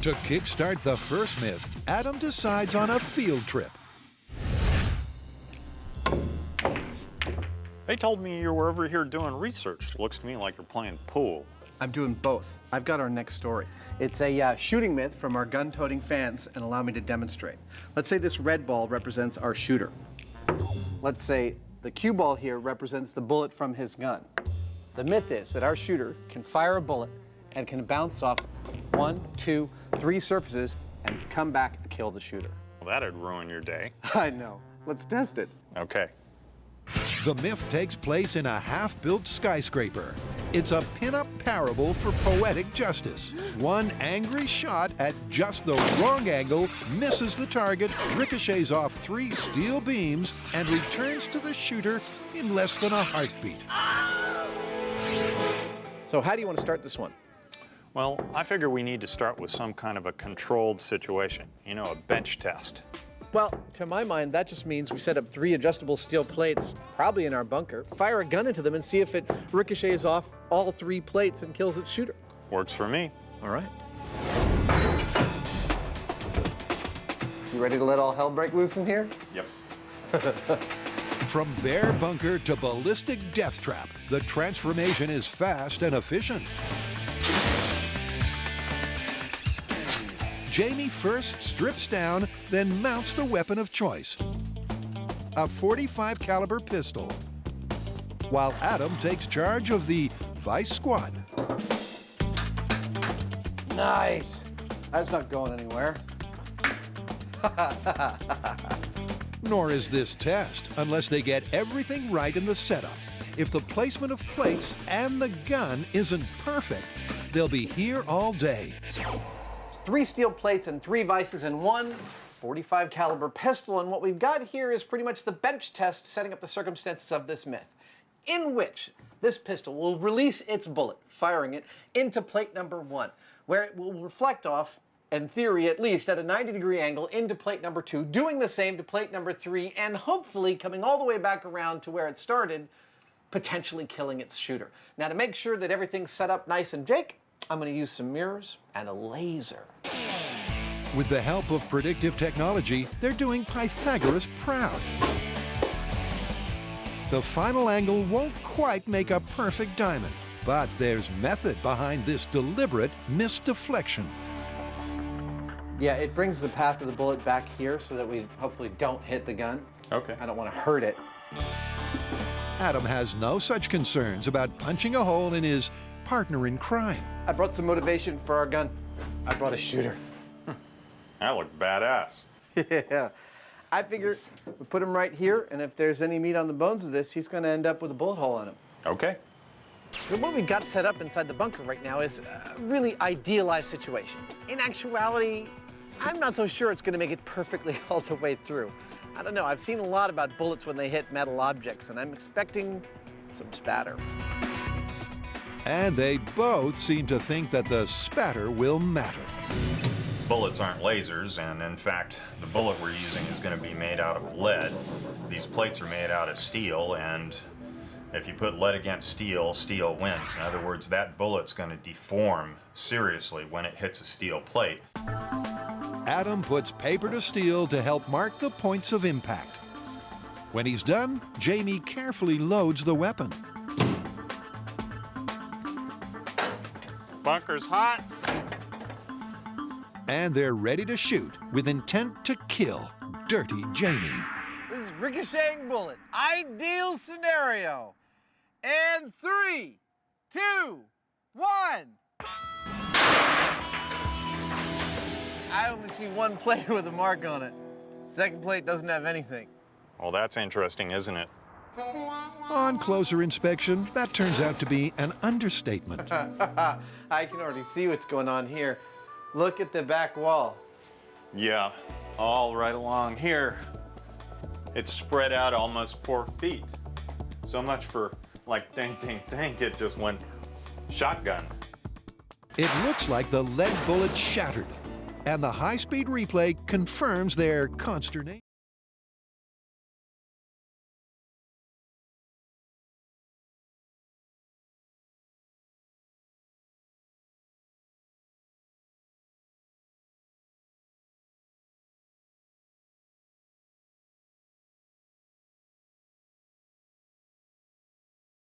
To kickstart the first myth, Adam decides on a field trip. They told me you were over here doing research. Looks to me like you're playing pool. I'm doing both. I've got our next story. It's a shooting myth from our gun-toting fans, and allow me to demonstrate. Let's say this red ball represents our shooter. Let's say the cue ball here represents the bullet from his gun. The myth is that our shooter can fire a bullet and can bounce off 1, 2, 3 surfaces and come back and kill the shooter. Well, that'd ruin your day. I know. Let's test it. Okay. The myth takes place in a half-built skyscraper. It's a pin-up parable for poetic justice. One angry shot at just the wrong angle misses the target, ricochets off 3 steel beams, and returns to the shooter in less than a heartbeat. So how do you want to start this one? Well, I figure we need to start with some kind of a controlled situation. You know, a bench test. Well, to my mind, that just means we set up 3 adjustable steel plates, probably in our bunker, fire a gun into them, and see if it ricochets off all 3 plates and kills its shooter. Works for me. All right. You ready to let all hell break loose in here? Yep. From bear bunker to ballistic death trap, the transformation is fast and efficient. Jamie first strips down, then mounts the weapon of choice, a .45 caliber pistol, while Adam takes charge of the Vice Squad. Nice. That's not going anywhere. Nor is this test, unless they get everything right in the setup. If the placement of plates and the gun isn't perfect, they'll be here all day. 3 steel plates and 3 vices and 1 .45 caliber pistol, and what we've got here is pretty much the bench test setting up the circumstances of this myth, in which this pistol will release its bullet, firing it into plate number 1, where it will reflect off, in theory at least, at a 90-degree angle into plate number 2, doing the same to plate number 3, and hopefully coming all the way back around to where it started, potentially killing its shooter. Now, to make sure that everything's set up nice and jake, I'm going to use some mirrors and a laser. With the help of predictive technology, they're doing Pythagoras proud. The final angle won't quite make a perfect diamond, but there's method behind this deliberate misdeflection. Yeah, it brings the path of the bullet back here so that we hopefully don't hit the gun. Okay. I don't want to hurt it. Adam has no such concerns about punching a hole in his partner in crime. I brought some motivation for our gun. I brought a shooter. That looked badass. Yeah. I figured we put him right here, and if there's any meat on the bones of this, he's going to end up with a bullet hole in him. Okay. So what we've got set up inside the bunker right now is a really idealized situation. In actuality, I'm not so sure it's going to make it perfectly all the way through. I don't know. I've seen a lot about bullets when they hit metal objects, and I'm expecting some spatter. And they both seem to think that the spatter will matter. Bullets aren't lasers, and in fact, the bullet we're using is going to be made out of lead. These plates are made out of steel, and if you put lead against steel, steel wins. In other words, that bullet's going to deform seriously when it hits a steel plate. Adam puts paper to steel to help mark the points of impact. When he's done, Jamie carefully loads the weapon. Bunker's hot. And they're ready to shoot with intent to kill Dirty Jamie. This is ricocheting bullet. Ideal scenario. And 3, 2, 1. I only see 1 plate with a mark on it. Second plate doesn't have anything. Well, that's interesting, isn't it? On closer inspection, that turns out to be an understatement. I can already see what's going on here. Look at the back wall. Yeah, all right along here. It's spread out almost 4 feet. So much for, like, ding, ding, ding, it just went shotgun. It looks like the lead bullet shattered, and the high-speed replay confirms their consternation.